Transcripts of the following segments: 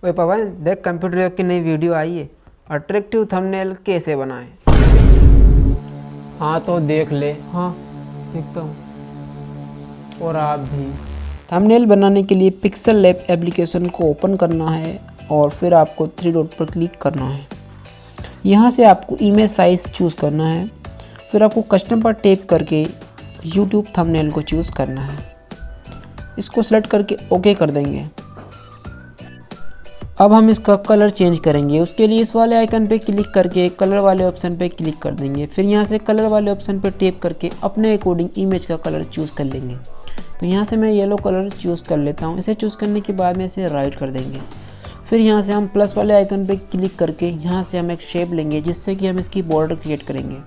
ओए पवन, देख कंप्यूटरयोग की नई वीडियो आई है, अट्रैक्टिव थंबनेल कैसे बनाएं। हाँ तो देख ले। हाँ देखता हूँ। और आप भी। थंबनेल बनाने के लिए पिक्सल लैब एप्लीकेशन को ओपन करना है और फिर आपको 3 डॉट पर क्लिक करना है। यहाँ से आपको इमेज साइज चूज़ करना है, फिर आपको कस्टम पर टैप करके YouTube थंबनेल को चूज़ करना है। इसको सेलेक्ट करके ओके कर देंगे। अब हम इसका कलर चेंज करेंगे। उसके लिए इस वाले आइकन पे क्लिक करके कलर वाले ऑप्शन पे क्लिक कर देंगे। फिर यहाँ से कलर वाले ऑप्शन पे टैप करके अपने अकॉर्डिंग इमेज का कलर चूज़ कर लेंगे। तो यहाँ से मैं येलो कलर चूज़ कर लेता हूँ। इसे चूज़ करने के बाद में इसे राइट कर देंगे। फिर यहाँ से हम प्लस वाले आइकन पे क्लिक करके यहाँ से हम एक शेप लेंगे, जिससे कि हम इसकी बॉर्डर क्रिएट करेंगे।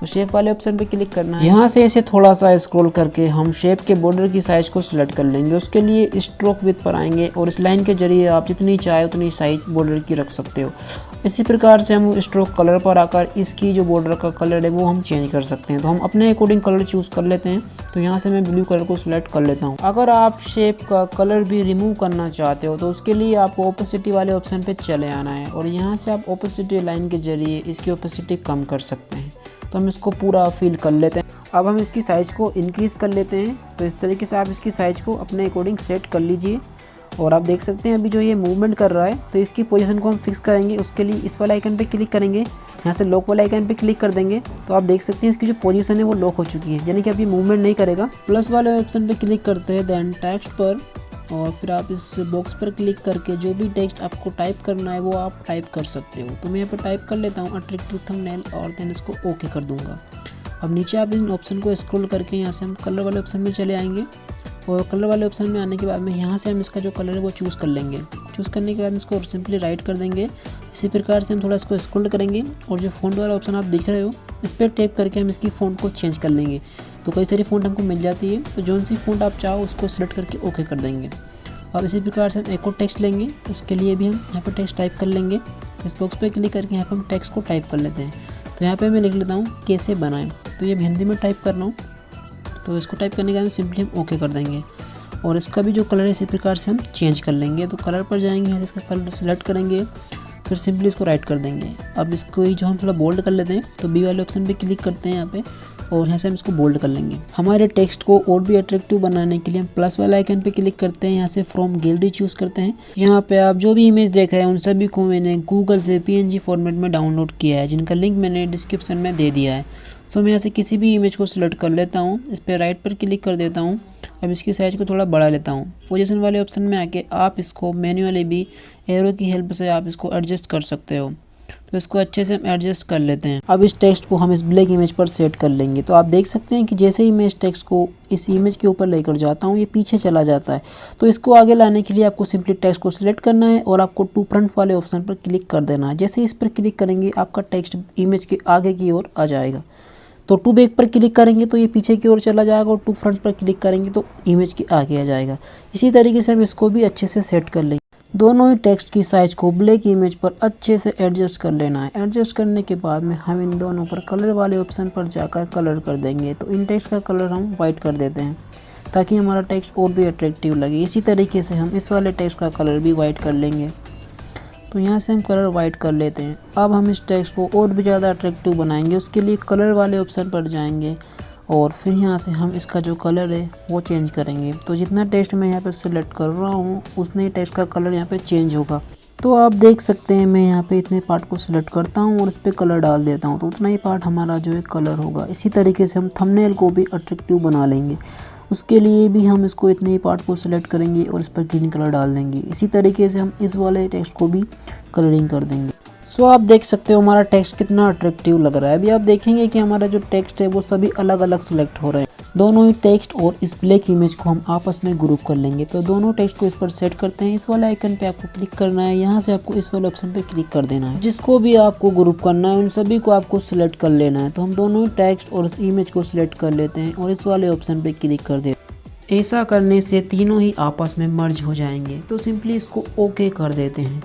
तो शेप वाले ऑप्शन पे क्लिक करना है। यहाँ से इसे थोड़ा सा स्क्रॉल करके हम शेप के बॉर्डर की साइज़ को सिलेक्ट कर लेंगे। उसके लिए स्ट्रोक विड्थ पर आएंगे और इस लाइन के जरिए आप जितनी चाहे उतनी साइज बॉर्डर की रख सकते हो। इसी प्रकार से हम स्ट्रोक कलर पर आकर इसकी जो बॉर्डर का कलर है वो हम चेंज कर सकते हैं। तो हम अपने अकॉर्डिंग कलर चूज़ कर लेते हैं। तो यहाँ से मैं ब्लू कलर को सिलेक्ट कर लेता हूँ। अगर आप शेप का कलर भी रिमूव करना चाहते हो तो उसके लिए आपको ओपेसिटी वाले ऑप्शन पे चले आना है और यहाँ से आप ओपेसिटी लाइन के जरिए इसकी ओपेसिटी कम कर सकते हैं। तो हम इसको पूरा फिल कर लेते हैं। अब हम इसकी साइज़ को इंक्रीज़ कर लेते हैं। तो इस तरीके से आप इसकी साइज़ को अपने अकॉर्डिंग सेट कर लीजिए। और आप देख सकते हैं अभी जो ये मूवमेंट कर रहा है, तो इसकी पोजीशन को हम फिक्स करेंगे। उसके लिए इस वाले आइकन पे क्लिक करेंगे, यहाँ से लॉक वाले आइकन पे क्लिक कर देंगे। तो आप देख सकते हैं इसकी जो पोजीशन है वो लॉक हो चुकी है, यानी कि अभी मूवमेंट नहीं करेगा। प्लस वाले ऑप्शन पे क्लिक करते हैं, देन टेक्स्ट पर, और फिर आप इस बॉक्स पर क्लिक करके जो भी टेक्स्ट आपको टाइप करना है वो आप टाइप कर सकते हो। तो मैं यहाँ पर टाइप कर लेता हूँ अट्रैक्टिव थंबनेल और देन इसको ओके कर दूँगा। अब नीचे आप इन ऑप्शन को स्क्रॉल करके यहाँ से हम कलर वाले ऑप्शन में चले आएंगे और कलर वाले ऑप्शन में आने के बाद में यहाँ से हम इसका जो कलर है वो चूज़ कर लेंगे। चूज़ करने के बाद इसको सिंपली राइट कर देंगे। इसी प्रकार से हम थोड़ा इसको स्क्रॉल करेंगे और जो फ़ॉन्ट वाला ऑप्शन आप देख रहे हो इस पर टैप करके हम इसकी फ़ॉन्ट को चेंज कर लेंगे। तो कई सारी फ़ॉन्ट हमको मिल जाती है, तो जो सी फ़ॉन्ट आप चाहो उसको सिलेक्ट करके ओके कर देंगे। अब इसी प्रकार से हम एक और टेक्स्ट लेंगे, उसके लिए भी हम यहाँ पर टेक्स्ट टाइप कर लेंगे। इस बॉक्स पर क्लिक करके यहाँ पर हम टेक्स्ट को टाइप कर लेते हैं। तो यहाँ पर मैं लिख लेता हूँ कैसे बनाएं। तो ये हिंदी में टाइप कर रहा हूँ। तो इसको टाइप करने के बाद सिंपली हम ओके कर देंगे और इसका भी जो कलर है इसी प्रकार से हम चेंज कर लेंगे। तो कलर पर जाएंगे, यहाँ से इसका कलर सेलेक्ट करेंगे, फिर सिंपली इसको राइट कर देंगे। अब इसको ही जो हम थोड़ा बोल्ड कर लेते हैं, तो बी वाले ऑप्शन पे क्लिक करते हैं यहाँ पे और यहाँ से हम इसको बोल्ड कर लेंगे। हमारे टेक्स्ट को और भी अट्रैक्टिव बनाने के लिए हम प्लस वाले आइकन पे क्लिक करते हैं, यहाँ से फ्रॉम गैलरी चूज़ करते हैं। यहाँ पे आप जो भी इमेज देख रहे हैं उन सभी को मैंने गूगल से PNG फॉर्मेट में डाउनलोड किया है, जिनका लिंक मैंने डिस्क्रिप्शन में दे दिया है। सो मैं यहाँ से किसी भी इमेज को सिलेक्ट कर लेता हूँ, इस पर राइट पर क्लिक कर देता हूँ। अब इसकी साइज़ को थोड़ा बढ़ा लेता हूँ। पोजीशन वाले ऑप्शन में आके आप इसको मैन्युअली भी एरो की हेल्प से आप इसको एडजस्ट कर सकते हो। तो इसको अच्छे से हम एडजस्ट कर लेते हैं। अब इस टेक्स्ट को हम इस ब्लैक इमेज पर सेट कर लेंगे। तो आप देख सकते हैं कि जैसे ही मैं इस टेक्स्ट को इस इमेज के ऊपर लेकर जाता हूँ ये पीछे चला जाता है। तो इसको आगे लाने के लिए आपको सिंपली टेक्स्ट को सिलेक्ट करना है और आपको टू फ्रंट वाले ऑप्शन पर क्लिक कर देना है। जैसे इस पर क्लिक करेंगे आपका टेक्स्ट इमेज के आगे की ओर आ जाएगा। तो टू बैक पर क्लिक करेंगे तो ये पीछे की ओर चला जाएगा और टू फ्रंट पर क्लिक करेंगे तो इमेज के आगे आ जाएगा। इसी तरीके से हम इसको भी अच्छे से सेट कर लेंगे। दोनों ही टेक्स्ट की साइज़ को ब्लैक इमेज पर अच्छे से एडजस्ट कर लेना है। एडजस्ट करने के बाद में हम इन दोनों पर कलर वाले ऑप्शन पर जाकर कलर कर देंगे। तो इन टेक्स्ट का कलर हम वाइट कर देते हैं ताकि हमारा टेक्स्ट और भी अट्रैक्टिव लगे। इसी तरीके से हम इस वाले टेक्स्ट का कलर भी वाइट कर लेंगे। तो यहाँ से हम कलर वाइट कर लेते हैं। अब हम इस टेक्स्ट को और भी ज़्यादा अट्रैक्टिव बनाएंगे। उसके लिए कलर वाले ऑप्शन पर जाएंगे और फिर यहाँ से हम इसका जो कलर है वो चेंज करेंगे। तो जितना टेक्स्ट मैं यहाँ पे सिलेक्ट कर रहा हूँ उतने ही टेक्स्ट का कलर यहाँ पे चेंज होगा। तो आप देख सकते हैं मैं यहाँ पे इतने पार्ट को सिलेक्ट करता हूँ और इस पर कलर डाल देता हूँ, तो उतना ही पार्ट हमारा जो है कलर होगा। इसी तरीके से हम थंबनेल को भी अट्रैक्टिव बना लेंगे। उसके लिए भी हम इसको इतने ही पार्ट को सिलेक्ट करेंगे और इस पर ग्रीन कलर डाल देंगे। इसी तरीके से हम इस वाले टेक्स्ट को भी कलरिंग कर देंगे। सो आप देख सकते हो हमारा टेक्स्ट कितना अट्रैक्टिव लग रहा है। अभी आप देखेंगे कि हमारा जो टेक्स्ट है वो सभी अलग अलग सिलेक्ट हो रहे हैं। दोनों ही टेक्स्ट और इस ब्लैक इमेज को हम आपस में ग्रुप कर लेंगे। तो दोनों टेक्स्ट को इस पर सेट करते हैं। इस वाले आइकन पे आपको क्लिक करना है, यहाँ से आपको इस वाले ऑप्शन पे क्लिक कर देना है। जिसको भी आपको ग्रुप करना है उन सभी को आपको सिलेक्ट कर लेना है। तो हम दोनों ही टेक्स्ट और इस इमेज को सिलेक्ट कर लेते हैं और इस वाले ऑप्शन पे क्लिक कर देते हैं। ऐसा करने से तीनों ही आपस में मर्ज हो जाएंगे। तो सिंपली इसको ओके कर देते हैं।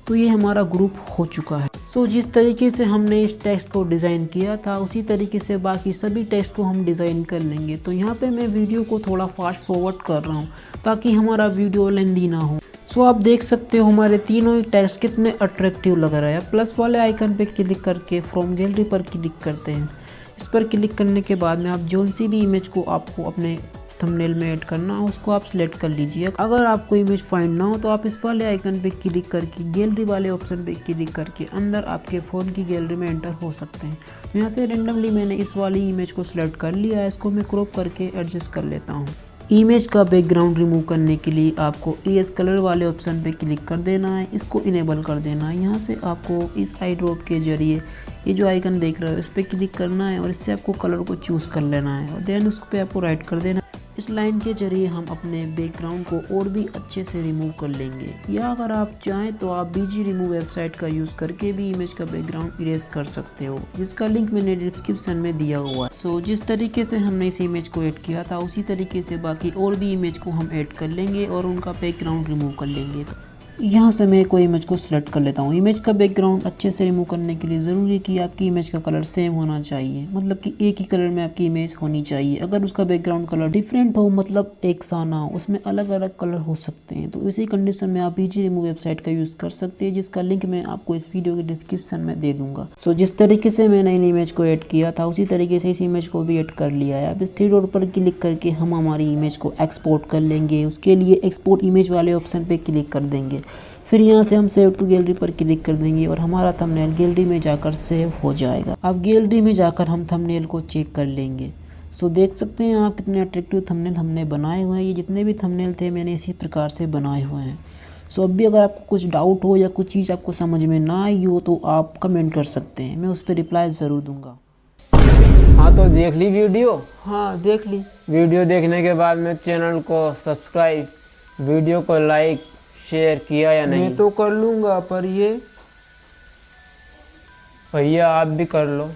तो ये हमारा ग्रुप हो चुका है। सो जिस तरीके से हमने इस टेक्स्ट को डिज़ाइन किया था उसी तरीके से बाकी सभी टेक्स्ट को हम डिज़ाइन कर लेंगे। तो यहाँ पे मैं वीडियो को थोड़ा फास्ट फॉरवर्ड कर रहा हूँ ताकि हमारा वीडियो लेंदी ना हो। सो आप देख सकते हो हमारे तीनों ही टेक्स्ट कितने अट्रैक्टिव लग रहा है। प्लस वाले आइकन पे क्लिक करके फ्रॉम गैलरी पर क्लिक करते हैं। इस पर क्लिक करने के बाद में आप जोन सी भी इमेज को आपको अपने थंबनेल में ऐड करना हो उसको आप सिलेक्ट कर लीजिए। अगर आपको इमेज फाइंड ना हो तो आप इस वाले आइकन पे क्लिक करके गैलरी वाले ऑप्शन पे क्लिक करके अंदर आपके फ़ोन की गैलरी में एंटर हो सकते हैं। तो यहाँ से रेंडमली मैंने इस वाली इमेज को सिलेक्ट कर लिया है। इसको मैं क्रॉप करके एडजस्ट कर लेता हूँ। इमेज का बैकग्राउंड रिमूव करने के लिए आपको इरेज कलर वाले ऑप्शन पे क्लिक कर देना है, इसको इनेबल कर देना है। यहाँ से आपको इस आई ड्रॉप के जरिए ये जो आइकन देख रहे हो इस पर क्लिक करना है और इससे आपको कलर को चूज़ कर लेना है और देन उस पर आपको राइट कर देना है। इस लाइन के जरिए हम अपने बैकग्राउंड को और भी अच्छे से रिमूव कर लेंगे, या अगर आप चाहें तो आप बीजी रिमूव वेबसाइट का यूज़ करके भी इमेज का बैकग्राउंड इरेज कर सकते हो, जिसका लिंक मैंने डिस्क्रिप्शन में दिया हुआ है। सो जिस तरीके से हमने इस इमेज को ऐड किया था उसी तरीके से बाकी और भी इमेज को हम ऐड कर लेंगे और उनका बैकग्राउंड रिमूव कर लेंगे। तो यहाँ से मैं कोई इमेज को सिलेक्ट कर लेता हूँ। इमेज का बैकग्राउंड अच्छे से रिमूव करने के लिए ज़रूरी है कि आपकी इमेज का कलर सेम होना चाहिए, मतलब कि एक ही कलर में आपकी इमेज होनी चाहिए। अगर उसका बैकग्राउंड कलर डिफरेंट हो, मतलब एक सा ना हो, उसमें अलग अलग कलर हो सकते हैं, तो इसी कंडीशन में आप बीजी रिमूव वेबसाइट का यूज़ कर सकते हैं, जिसका लिंक मैं आपको इस वीडियो के डिस्क्रिप्शन में दे दूँगा। सो जिस तरीके से मैंने इन इमेज को ऐड किया था उसी तरीके से इस इमेज को भी ऐड कर लिया है। अब इस थ्री डॉट पर क्लिक करके हम हमारी इमेज को एक्सपोर्ट कर लेंगे। उसके लिए एक्सपोर्ट इमेज वाले ऑप्शन पर क्लिक कर देंगे। फिर यहाँ से हम सेव टू गैलरी पर क्लिक कर देंगे और हमारा थंबनेल गैलरी में जाकर सेव हो जाएगा। अब गैलरी में जाकर हम थंबनेल को चेक कर लेंगे। सो देख सकते हैं आप कितने अट्रैक्टिव थंबनेल हमने बनाए हुए हैं। ये जितने भी थंबनेल थे मैंने इसी प्रकार से बनाए हुए हैं। सो अब भी अगर आपको कुछ डाउट हो या कुछ चीज़ आपको समझ में ना आई हो तो आप कमेंट कर सकते हैं, मैं उस पर रिप्लाई ज़रूर दूँगा। हाँ तो देख ली वीडियो। हाँ देख ली। वीडियो देखने के बाद में चैनल को सब्सक्राइब, वीडियो को लाइक शेयर किया या नहीं? मैं तो कर लूँगा, पर ये भैया आप भी कर लो।